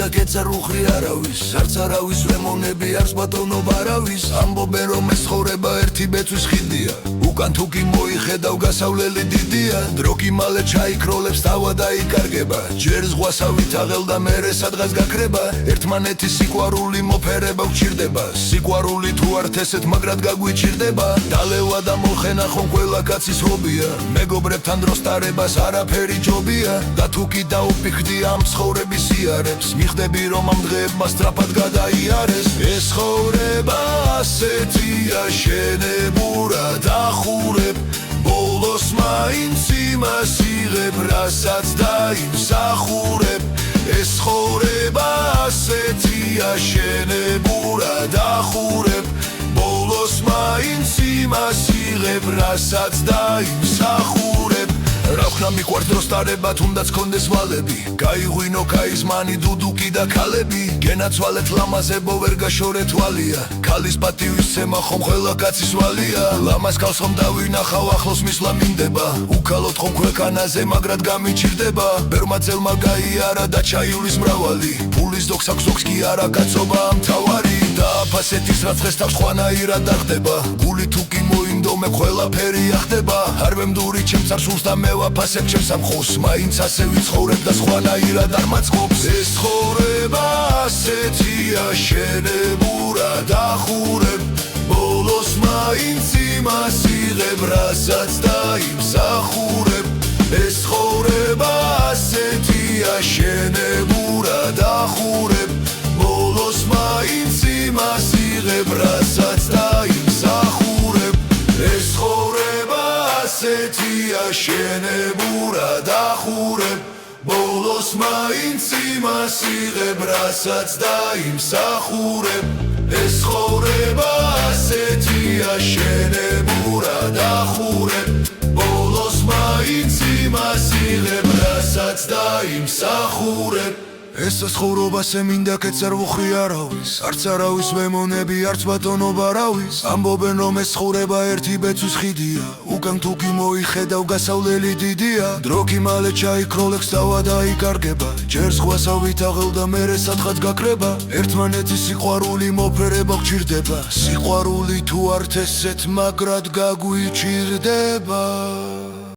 მინდა კეცარ უხრი არავის არც არავის ვემონები არც ბატონობა არავის ამბობენ რომ ეს ცხოვრება ერთი ბეწვის ხიდია უკან თუ კი მოიხედავ გასავლელი დიდია დრო კი მალე ჩაიქროლებს თავა დაიკარგება ჯერ ზღვასავით აღელდა მერე სადღაც გაქრება ერთმანეთის სიყვარული მოფერება გჭირდება სიყვარული თუ ართ ესეთ მაგრად გაგვიჭირდება დალევა და მოხენა ხომ ყველა კაცის ჰობია მეგობრებთან დროს ტარებას არაფერი ჯობია და თუ კი დაუფიქრდი ამ ცხოვრების იარებს მიხდები რომ ამ დღეებმა სწრაფად გადაიარეს ეს ცხოვრება ასეთია შენებურად ახურებ ბოლოს მაინც იმას იღებ რასაც დაიმსახურებ ეს ცხოვრება ასეთია შენებურად ახურებ ბოლოს მაინც იმას იღებ რასაც დაიმსახურებ რა ვქნა მიყვარს დროს ტარება თუნდაც კონდეს ვალები გაიღვინო კაიზმანი დუდუკი და ქალები გენაცვალეთ ლამაზებო ვერ გაშორეთ ვალია ქალის პატივისცემა ხომ ყველა კაცის ვალია ლამაზ ქალს ხომ დავინახავ ახლოს მისვლა მინდება უკალოდ ხომ ქვეყანაზე მაგრად გამიჭირდება ბერმა ძელმა გაიარა და ჩაივლის მრავალი ფულის დოქს აქვს დოქს კი არა კაცობა მთავარი და აფასეთის რაც დღეს თავს ხვანაირად ახდება გული თუ კი მოინდომე ყველაფერი ახდება არ ვემდური ჩემს არსულს და მე ვაფასებ ჩემს ამხოს მაინც ასე ვიცხოვრებ და სხვანაირად არ მაწყობს ეს ცხოვრება ასეთია შენებურად ახურებ ბოლოს მაინც იმას იღებ რასაც დაიმსახურებ ეს ცხოვრება ასეთია შენებურად ახურებ ბოლოს მაინც იმას იღებ რასაც დაიმსახურებ ეს ცხოვრება ასეთია შენებურად ახურებ ბოლოს მაინც იმას იღებ რასაც დაიმსახურებ ეს ცხოვრება ასეთია შენებურად ახურებ ბოლოს მაინც იმას იღებ რასაც დაიმსახურებ ეს ცხოვრობასე მინდა კეცარ უხრი არავის არც არავის ვემონები არც ბატონობა არავის ამბობენ რომ ეს ცხოვრება ერთი ბეწვის ხიდია უკან თუ კი მოიხედავ გასავლელი დიდია დრო კი მალე ჩაიქროლებს თავა დაიკარგება ჯერ ზღვასავით აღელდა მერე სადღაც გაქრება ერთმანეთის სიყვარული მოფერება გჭირდება სიყვარული თუ ართ ესეთ მაგრად გაგვიჭირდება